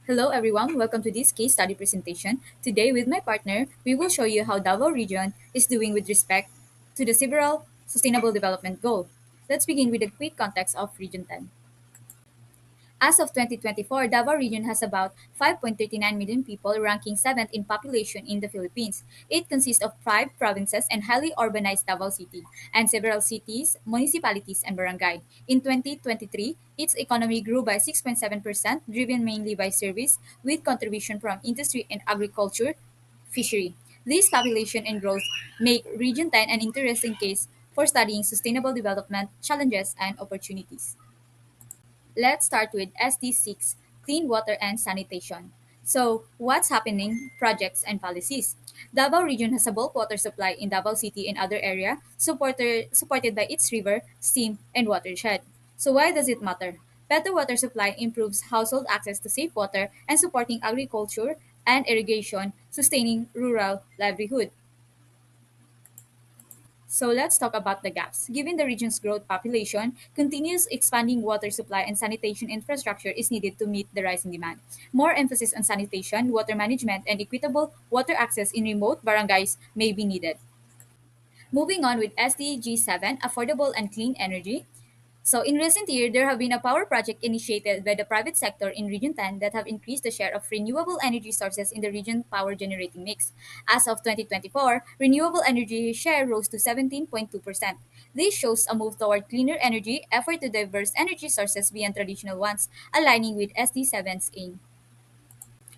Hello everyone, welcome to this case study presentation. Today with my partner, we will show you how Davao region is doing with respect to the several sustainable development goal. Let's begin with a quick context of Region 10. As of 2024, Davao region has about 5.39 million people, ranking 7th in population in the Philippines. It consists of 5 provinces and highly urbanized Davao City, and several cities, municipalities, and barangay. In 2023, its economy grew by 6.7%, driven mainly by service, with contribution from industry and agriculture, fishery. This population and growth make Region 10 an interesting case for studying sustainable development challenges and opportunities. Let's start with SD6, Clean Water and Sanitation. So, what's happening, projects and policies? Davao region has a bulk water supply in Davao City and other area, supported by its river, stream, and watershed. So, why does it matter? Better water supply improves household access to safe water and supporting agriculture and irrigation, sustaining rural livelihood. So let's talk about the gaps. Given the region's growth population, continuous expanding water supply and sanitation infrastructure is needed to meet the rising demand. More emphasis on sanitation, water management, and equitable water access in remote barangays may be needed. Moving on with SDG 7, Affordable and Clean Energy. So in recent years, there have been a power project initiated by the private sector in Region 10 that have increased the share of renewable energy sources in the region power generating mix. As of 2024, renewable energy share rose to 17.2%. This shows a move toward cleaner energy, effort to diverse energy sources beyond traditional ones, aligning with SD7's aim.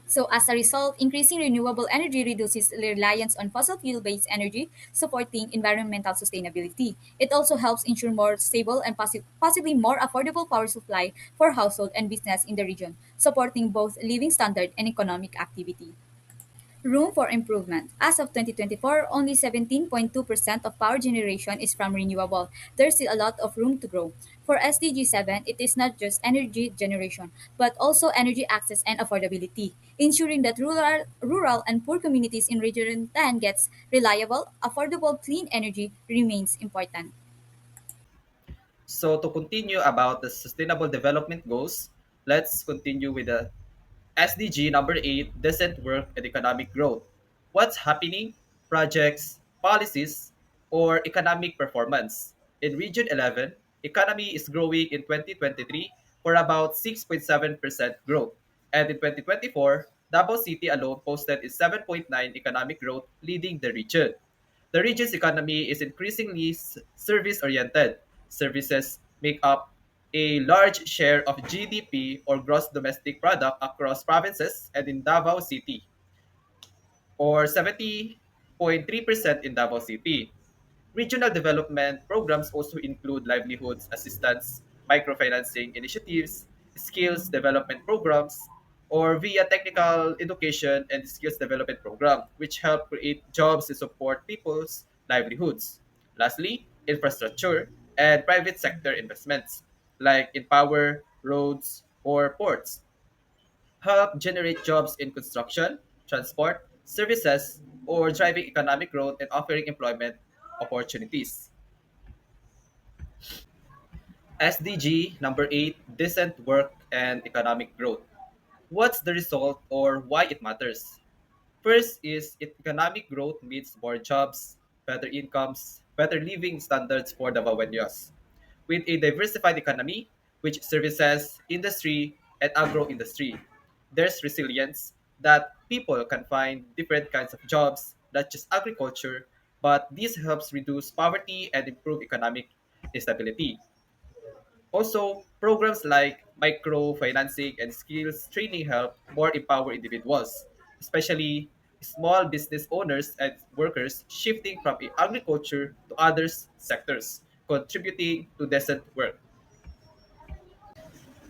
So, as a result, increasing renewable energy reduces reliance on fossil fuel based energy, supporting environmental sustainability. It also helps ensure more stable and possibly more affordable power supply for household and business in the region, supporting both living standard and economic activity. Room for improvement. As of 2024, only 17.2% of power generation is from renewable. There's still a lot of room to grow. For SDG 7, it is not just energy generation, but also energy access and affordability, ensuring that rural and poor communities in Region 10 gets reliable, affordable, clean energy remains important. So to continue about the Sustainable Development Goals, let's continue with the SDG number 8, decent work and economic growth. What's happening? Projects, policies, or economic performance. In Region 11, economy is growing in 2023 for about 6.7% growth. And in 2024, Davao City alone posted its 7.9 economic growth, leading the region. The region's economy is increasingly service oriented. Services make up a large share of GDP or gross domestic product across provinces and in Davao City, or 70.3% in Davao City. Regional development programs also include livelihoods assistance, microfinancing initiatives, skills development programs, or via technical education and skills development program, which help create jobs and support people's livelihoods. Lastly, infrastructure and private sector investments, like in power, roads, or ports, help generate jobs in construction, transport, services, or driving economic growth and offering employment opportunities. SDG number 8, decent work and economic growth. What's the result or why it matters? First is economic growth means more jobs, better incomes, better living standards for the Bawenyos. With a diversified economy, which services, industry, and agro-industry, there's resilience that people can find different kinds of jobs, not just agriculture, but this helps reduce poverty and improve economic stability. Also, programs like microfinancing and skills training help more empower individuals, especially small business owners and workers shifting from agriculture to other sectors, contributing to decent work.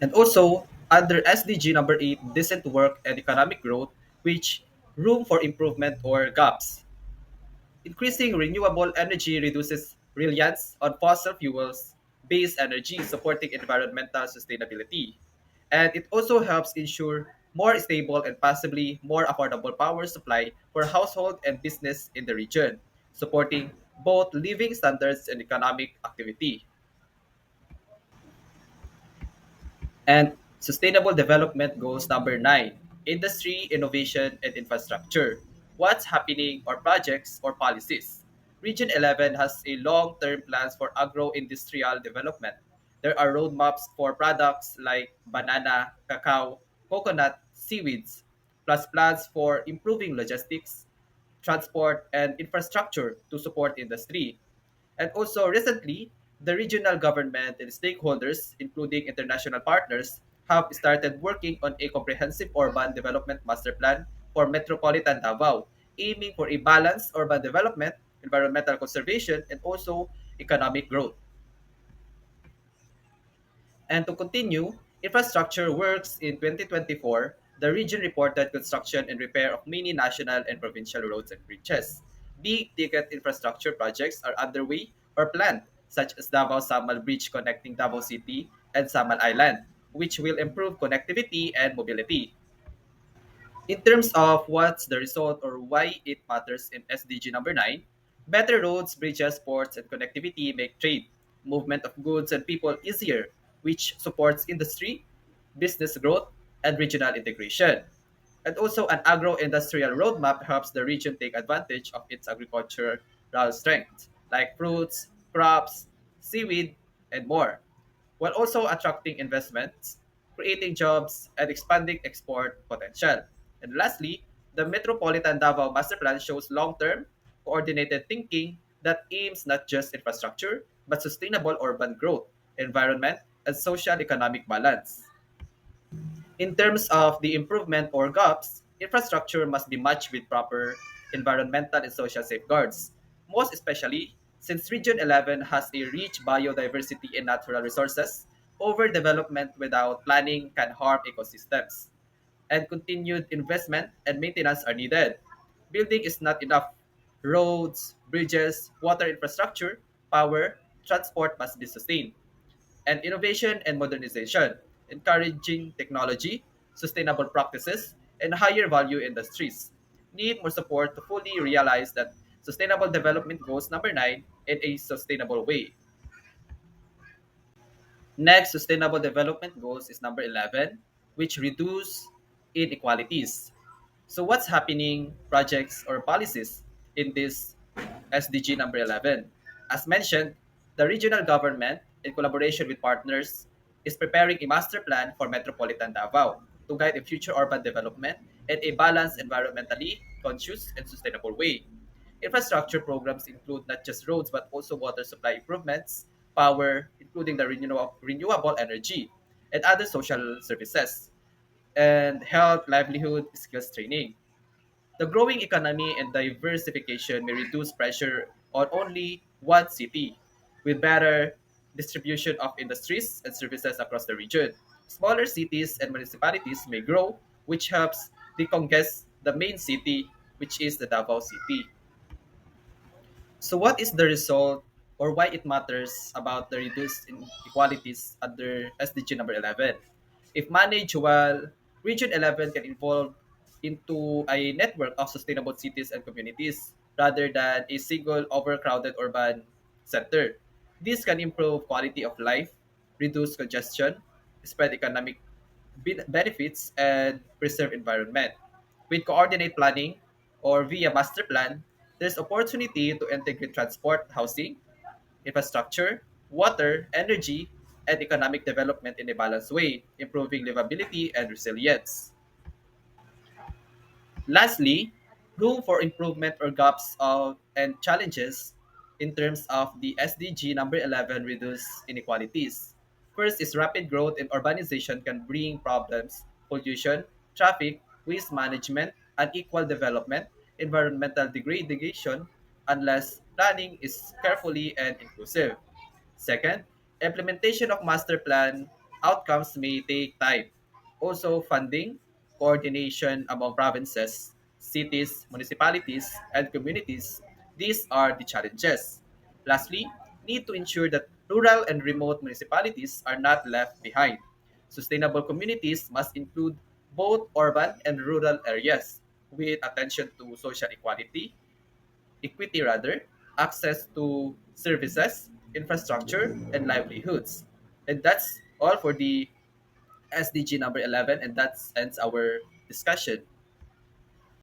And also, under SDG number 8, decent work and economic growth, which room for improvement or gaps. Increasing renewable energy reduces reliance on fossil fuels based energy, supporting environmental sustainability. And it also helps ensure more stable and possibly more affordable power supply for household and business in the region, supporting both living standards and economic activity. And Sustainable Development Goals number 9. industry, innovation, and infrastructure. What's happening or projects or policies? Region 11 has a long-term plans for agro-industrial development. There are roadmaps for products like banana, cacao, coconut, seaweeds, plus plans for improving logistics, transport, and infrastructure to support industry. And also recently, the regional government and stakeholders, including international partners, have started working on a comprehensive urban development master plan for Metropolitan Davao, aiming for a balanced urban development, environmental conservation, and also economic growth. And to continue, infrastructure works in 2024, the region reported construction and repair of many national and provincial roads and bridges. Big ticket infrastructure projects are underway or planned, such as Davao Samal Bridge connecting Davao City and Samal Island, which will improve connectivity and mobility. In terms of what's the result or why it matters in SDG number 9, better roads, bridges, ports, and connectivity make trade, movement of goods and people easier, which supports industry, business growth, and regional integration. And also, an agro-industrial roadmap helps the region take advantage of its agricultural strength, like fruits, crops, seaweed, and more, while also attracting investments, creating jobs, and expanding export potential. And lastly, the Metropolitan Davao Master Plan shows long-term, coordinated thinking that aims not just infrastructure, but sustainable urban growth, environment, and social economic balance. In terms of the improvement or gaps, infrastructure must be matched with proper environmental and social safeguards, most especially since Region 11 has a rich biodiversity and natural resources. Overdevelopment without planning can harm ecosystems, and continued investment and maintenance are needed. Building is not enough. Roads, bridges, water infrastructure, power, transport must be sustained, and innovation and modernization, encouraging technology, sustainable practices, and higher value industries. Need more support to fully realize that Sustainable Development Goals number 9 in a sustainable way. Next, Sustainable Development Goals is number 11, which reduce inequalities. So what's happening, projects or policies in this SDG number 11? As mentioned, the regional government, in collaboration with partners, is preparing a master plan for Metropolitan Davao to guide a future urban development in a balanced, environmentally conscious, and sustainable way. Infrastructure programs include not just roads but also water supply improvements, power, including the renewable energy, and other social services, and health, livelihood, skills training. The growing economy and diversification may reduce pressure on only one city, with better distribution of industries and services across the region. Smaller cities and municipalities may grow, which helps decongest the main city, which is the Davao City. So, what is the result or why it matters about the reduced inequalities under SDG number 11? If managed well, Region 11 can evolve into a network of sustainable cities and communities rather than a single overcrowded urban center. This can improve quality of life, reduce congestion, spread economic benefits, and preserve environment. With coordinate planning or via master plan, there's opportunity to integrate transport, housing, infrastructure, water, energy, and economic development in a balanced way, improving livability and resilience. Lastly, room for improvement or gaps of and challenges in terms of the SDG number 11 reduce inequalities. First is rapid growth and urbanization can bring problems, pollution, traffic, waste management, unequal development, environmental degradation unless planning is carefully and inclusive. Second, implementation of master plan outcomes may take time. Also, funding, coordination among provinces, cities, municipalities, and communities, these are the challenges. Lastly, need to ensure that rural and remote municipalities are not left behind. Sustainable communities must include both urban and rural areas with attention to social equity rather, access to services, infrastructure, and livelihoods. And that's all for the SDG number 11, and that ends our discussion.